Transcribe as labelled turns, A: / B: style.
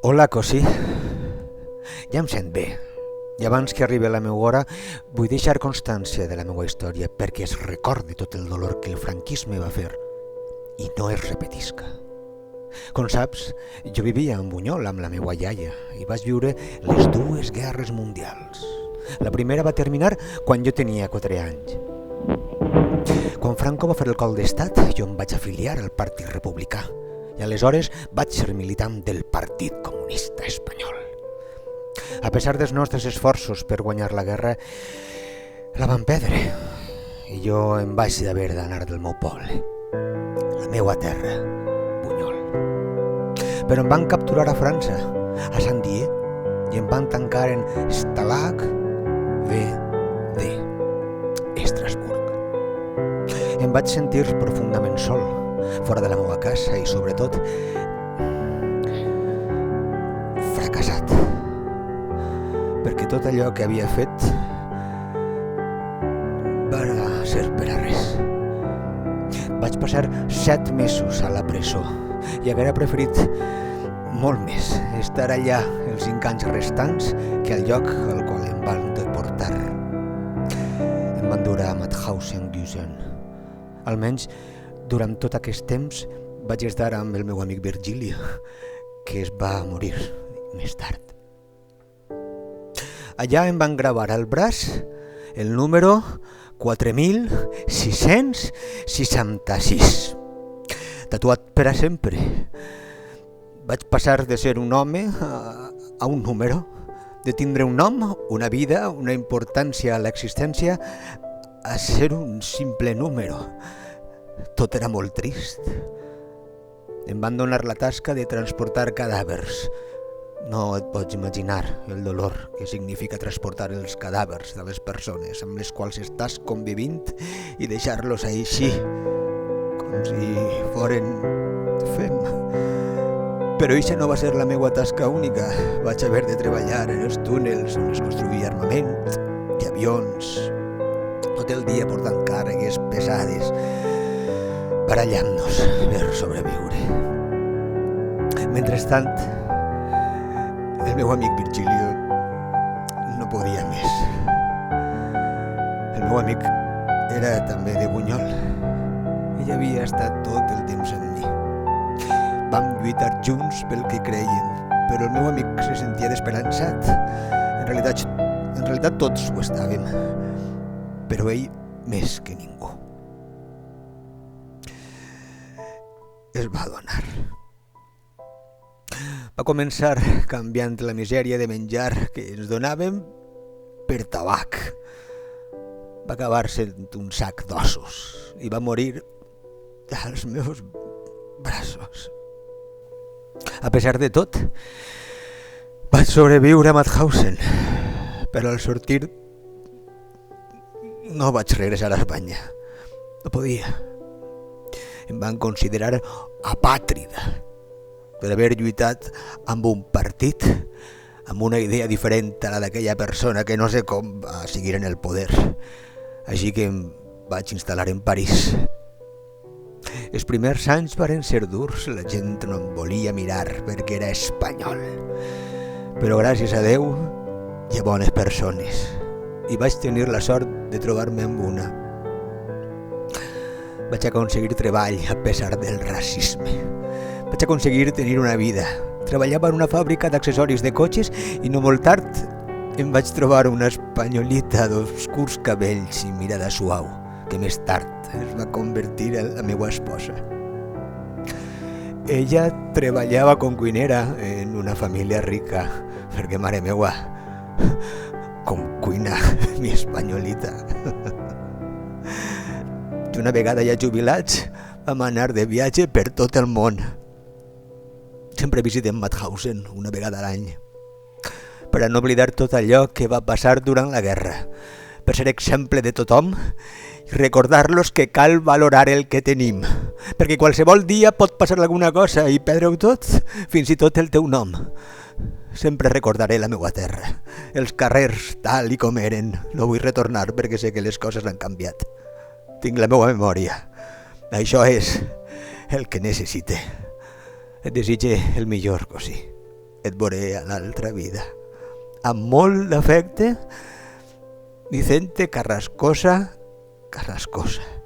A: Hola, cosí. Ja em sent bé. I abans que arribi la meva hora, vull deixar constància de la meva història perquè es recordi tot el dolor que el franquisme va fer i no es repetisca. Com saps, jo vivia a Bunyol amb la meva iaia i vaig viure les dues guerres mundials. La primera va terminar quan jo tenia 4 anys. Quan Franco va fer el cop d'estat, jo em vaig afiliar al Partit Republicà i aleshores vaig ser militant del Partit Comunista Espanyol. A pesar dels nostres esforços per guanyar la guerra, la van perdre i jo em vaig haver d'anar del meu poble, la meua terra, Bunyol. Però em van capturar a França, a Saint-Dié, i em van tancar en Stalag VD, Estrasburg. Em vaig sentir profundament sol, fora de la meva casa i, sobretot, fracassat. Perquè tot allò que havia fet va ser per a res. Vaig passar 7 mesos a la presó i hauria preferit molt més estar allà els 5 anys restants que al lloc al qual em van deportar. Em van dur a Mauthausen-Gusen. Almenys durant tot aquest temps vaig estar amb el meu amic Virgilio, que es va morir més tard. Allà em van gravar al braç el número 4666, tatuat per a sempre. Vaig passar de ser un home a un número, de tindre un nom, una vida, una importància a l'existència, a ser un simple número. Tot era molt trist. Em van donar la tasca de transportar cadàvers. No et pots imaginar el dolor que significa transportar els cadàvers de les persones amb les quals estàs convivint i deixar-los així, com si foren fem. Però això no va ser la meva tasca única. Vaig haver de treballar en els túnels on es construïa armament i avions, tot el dia portant càrregues pesades, barallant-nos per sobreviure. Mentrestant, el meu amic Virgilio no podia més. El meu amic era també de Bunyol. Ell havia estat tot el temps amb mi. Vam lluitar junts pel que creien, però el meu amic se sentia desesperançat. En realitat tots ho estàvem, però ell més que ningú. Es va adonar. Va començar canviant la misèria de menjar que ens donàvem per tabac. Va acabar sent un sac d'ossos i va morir als meus braços. A pesar de tot, vaig sobreviure a Mauthausen, però al sortir no vaig regressar a Espanya. No podia. Em van considerar apàtrida per haver lluitat amb un partit, amb una idea diferent a la d'aquella persona que no sé com va seguir en el poder. Així que em vaig instal·lar en París. Els primers anys varen ser durs, la gent no em volia mirar perquè era espanyol. Però gràcies a Déu hi ha bones persones i vaig tenir la sort de trobar-me amb una. Vaig aconseguir treball a pesar del racisme. Vaig aconseguir tenir una vida. Treballava en una fàbrica d'accessoris de cotxes i no molt tard em vaig trobar una espanyolita d'obscurs cabells i mirada suau, que més tard es va convertir en la meva esposa. Ella treballava com cuinera en una família rica, perquè mare meua, com cuina mi espanyolita. I una vegada ja jubilats vam anar de viatge per tot el món. Sempre visitem Mauthausen una vegada a l'any, per a no oblidar tot allò que va passar durant la guerra, per ser exemple de tothom i recordar-los que cal valorar el que tenim, perquè qualsevol dia pot passar alguna cosa i perdre-ho tot, fins i tot el teu nom. Sempre recordaré la meva terra, els carrers tal i com eren. No vull retornar perquè sé que les coses han canviat. Tinc la meva memòria. Això és el que necessite. Et desitge el millor, cosí. et veuré a l'altra vida. Amb molt d'afecte, Vicente Carrascosa Carrascosa.